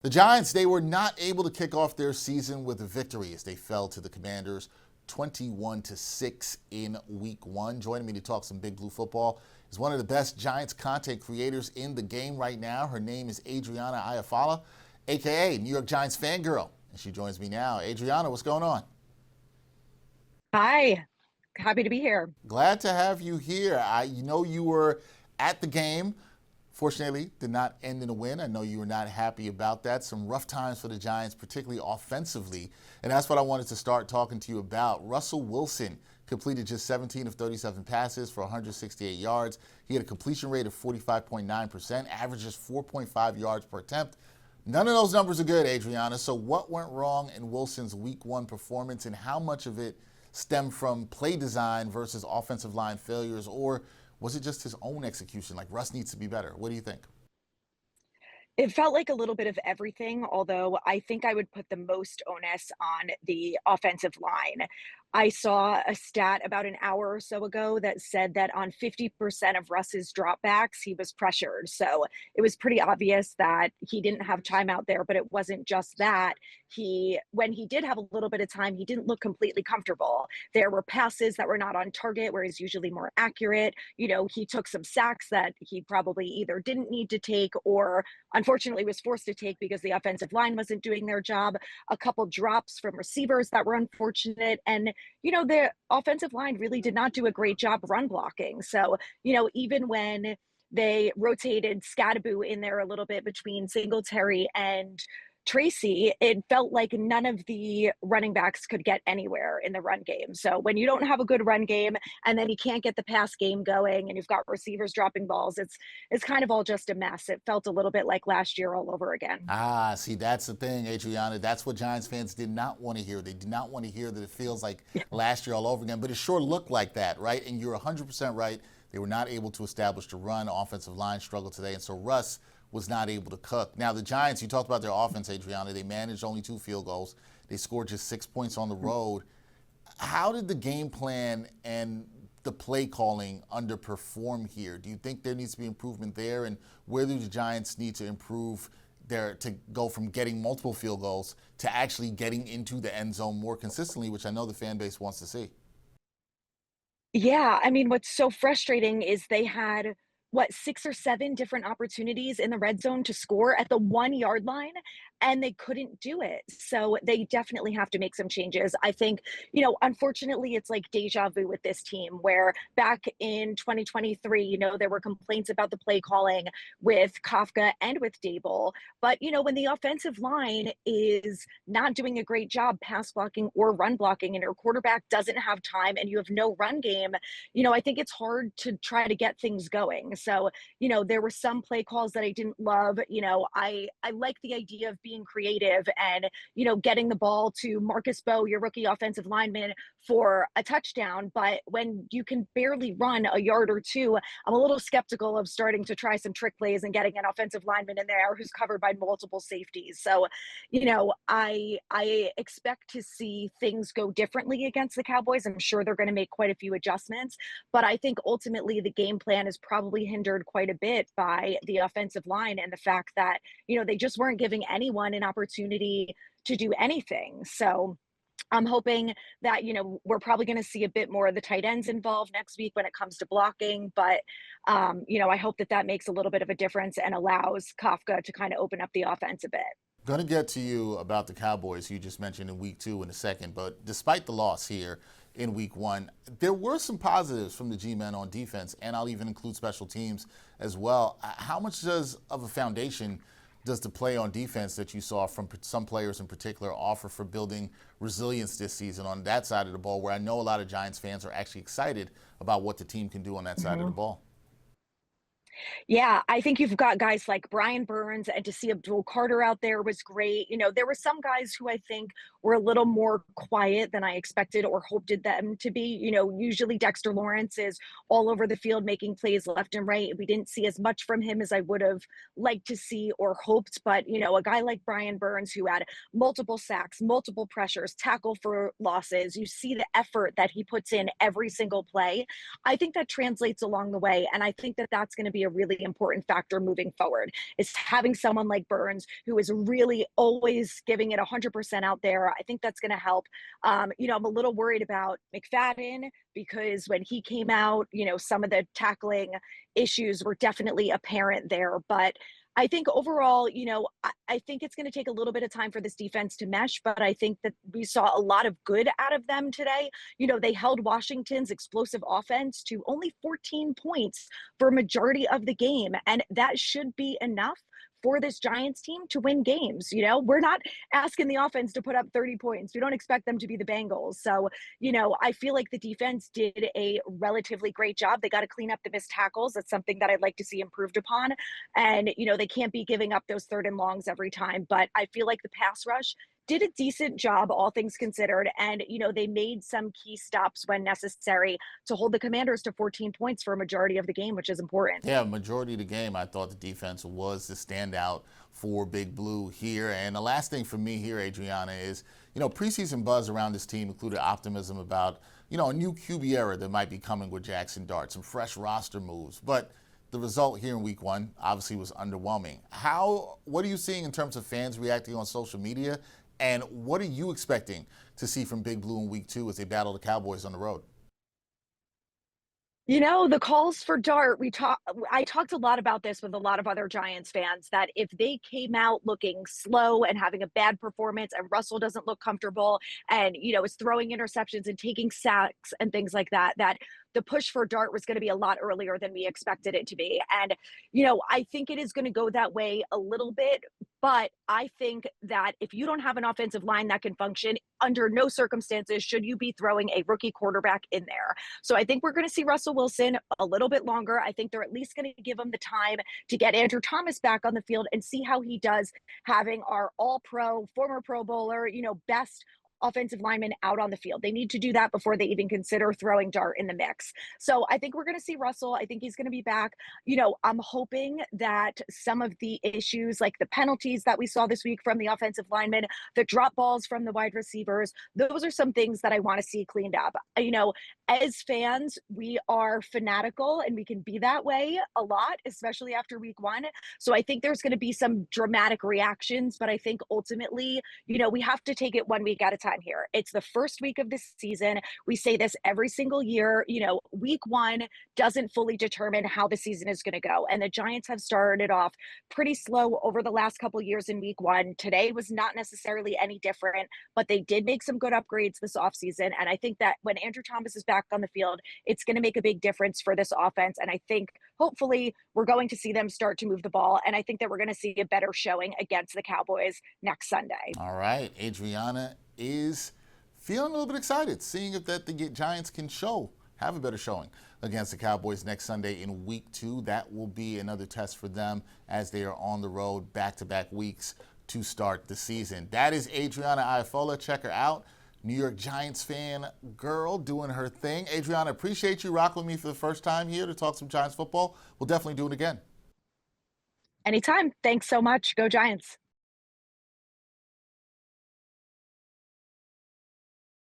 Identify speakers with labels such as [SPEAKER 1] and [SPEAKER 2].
[SPEAKER 1] The Giants, they were not able to kick off their season with a victory as they fell to the Commanders 21-6 in week one. Joining me to talk some Big Blue football is one of the best Giants content creators in the game right now. Her name is Adrianna Lafolla, aka New York Giants fangirl. And she joins me now. Adrianna, what's going on?
[SPEAKER 2] Hi, happy to be here.
[SPEAKER 1] Glad to have you here. You know you were at the game. Fortunately, did not end in a win. I know you were not happy about that. Some rough times for the Giants, particularly offensively. And that's what I wanted to start talking to you about. Russell Wilson completed just 17 of 37 passes for 168 yards. He had a completion rate of 45.9%, averages 4.5 yards per attempt. None of those numbers are good, Adrianna. So what went wrong in Wilson's week one performance, and how much of it stemmed from play design versus offensive line failures, or was it just his own execution? Like, Russ needs to be better. What do you think?
[SPEAKER 2] It felt like a little bit of everything, although I think I would put the most onus on the offensive line. I saw a stat about an hour or so ago that said that on 50% of Russ's dropbacks, he was pressured. So it was pretty obvious that he didn't have time out there, but it wasn't just that. When he did have a little bit of time, he didn't look completely comfortable. There were passes that were not on target, where he's usually more accurate. He took some sacks that he probably either didn't need to take or unfortunately was forced to take because the offensive line wasn't doing their job. A couple drops from receivers that were unfortunate. And the offensive line really did not do a great job run blocking. So, even when they rotated Scadaboo in there a little bit between Singletary and Tracy, it felt like none of the running backs could get anywhere in the run game. So when you don't have a good run game and then you can't get the pass game going and you've got receivers dropping balls, it's kind of all just a mess. It felt a little bit like last year all over again.
[SPEAKER 1] See, that's the thing, Adriana. That's what Giants fans did not want to hear. They did not want to hear that it feels like last year all over again, but it sure looked like that, right? And you're 100% right. They were not able to establish the run. Offensive line struggled today, and so Russ was not able to cook. Now, the Giants, you talked about their offense, Adriana. They managed only 2 field goals. They scored just 6 points on the road. How did the game plan and the play calling underperform here? Do you think there needs to be improvement there? And where do the Giants need to improve there to go from getting multiple field goals to actually getting into the end zone more consistently, which I know the fan base wants to see?
[SPEAKER 2] Yeah, I mean, what's so frustrating is they had, what, 6 or 7 different opportunities in the red zone to score at the 1-yard line, and they couldn't do it. So they definitely have to make some changes. I think, unfortunately, it's like deja vu with this team, where back in 2023, there were complaints about the play calling with Kafka and with Dable. But, when the offensive line is not doing a great job pass blocking or run blocking, and your quarterback doesn't have time and you have no run game, I think it's hard to try to get things going. So, there were some play calls that I didn't love. I like the idea of being creative and, getting the ball to Marcus Bowe, your rookie offensive lineman, for a touchdown. But when you can barely run a yard or two, I'm a little skeptical of starting to try some trick plays and getting an offensive lineman in there who's covered by multiple safeties. So, I expect to see things go differently against the Cowboys. I'm sure they're going to make quite a few adjustments, but I think ultimately the game plan is probably hindered quite a bit by the offensive line and the fact that, they just weren't giving anyone an opportunity to do anything. So I'm hoping that, we're probably going to see a bit more of the tight ends involved next week when it comes to blocking. But, I hope that that makes a little bit of a difference and allows Kafka to kind of open up the offense a bit.
[SPEAKER 1] Going to get to you about the Cowboys, who you just mentioned in week two in a second. But despite the loss here in week one, there were some positives from the G-men on defense, and I'll even include special teams as well. How much of a foundation does the play on defense that you saw from some players in particular offer for building resilience this season on that side of the ball, where I know a lot of Giants fans are actually excited about what the team can do on that side of the ball?
[SPEAKER 2] Yeah, I think you've got guys like Brian Burns, and to see Abdul Carter out there was great. There were some guys who I think were a little more quiet than I expected or hoped them to be. Usually Dexter Lawrence is all over the field making plays left and right. We didn't see as much from him as I would have liked to see or hoped. But, a guy like Brian Burns, who had multiple sacks, multiple pressures, tackle for losses, you see the effort that he puts in every single play. I think that translates along the way. And I think that that's going to be a a really important factor moving forward. Is having someone like Burns who is really always giving it 100% out there. I think that's going to help. I'm a little worried about McFadden because when he came out, some of the tackling issues were definitely apparent there. But I think overall, I think it's going to take a little bit of time for this defense to mesh, but I think that we saw a lot of good out of them today. They held Washington's explosive offense to only 14 points for a majority of the game, and that should be enough for this Giants team to win games. We're not asking the offense to put up 30 points. We don't expect them to be the Bengals. So, I feel like the defense did a relatively great job. They got to clean up the missed tackles. That's something that I'd like to see improved upon. And, they can't be giving up those third and longs every time. But I feel like the pass rush did a decent job, all things considered. And, they made some key stops when necessary to hold the Commanders to 14 points for a majority of the game, which is important.
[SPEAKER 1] Yeah, majority of the game, I thought the defense was the standout for Big Blue here. And the last thing for me here, Adrianna, is, preseason buzz around this team included optimism about, a new QB era that might be coming with Jackson Dart, some fresh roster moves. But the result here in week one obviously was underwhelming. What are you seeing in terms of fans reacting on social media? And what are you expecting to see from Big Blue in week two as they battle the Cowboys on the road?
[SPEAKER 2] The calls for Dart, I talked a lot about this with a lot of other Giants fans that if they came out looking slow and having a bad performance and Russell doesn't look comfortable and, is throwing interceptions and taking sacks and things like that, that the push for Dart was going to be a lot earlier than we expected it to be. And, I think it is going to go that way a little bit. But I think that if you don't have an offensive line that can function, under no circumstances should you be throwing a rookie quarterback in there. So I think we're going to see Russell Wilson a little bit longer. I think they're at least going to give him the time to get Andrew Thomas back on the field and see how he does having our all-pro, former Pro Bowler, best offensive lineman out on the field. They need to do that before they even consider throwing Dart in the mix. So I think we're going to see Russell. I think he's going to be back. I'm hoping that some of the issues like the penalties that we saw this week from the offensive linemen, the drop balls from the wide receivers, those are some things that I want to see cleaned up. As fans, we are fanatical and we can be that way a lot, especially after week one. So I think there's going to be some dramatic reactions, but I think ultimately, we have to take it 1 week at a time here. It's the first week of this season. We say this every single year. Week one doesn't fully determine how the season is going to go. And the Giants have started off pretty slow over the last couple of years in week one. Today was not necessarily any different, but they did make some good upgrades this offseason. And I think that when Andrew Thomas is back on the field, it's going to make a big difference for this offense. And I think hopefully we're going to see them start to move the ball. And I think that we're going to see a better showing against the Cowboys next Sunday.
[SPEAKER 1] All right. Adrianna is feeling a little bit excited, seeing if the Giants can have a better showing against the Cowboys next Sunday in week two. That will be another test for them as they are on the road back-to-back weeks to start the season. That is Adrianna Lafolla. Check her out. New York Giants fan girl doing her thing. Adrianna, appreciate you rocking with me for the first time here to talk some Giants football. We'll definitely do it again.
[SPEAKER 2] Anytime. Thanks so much. Go Giants.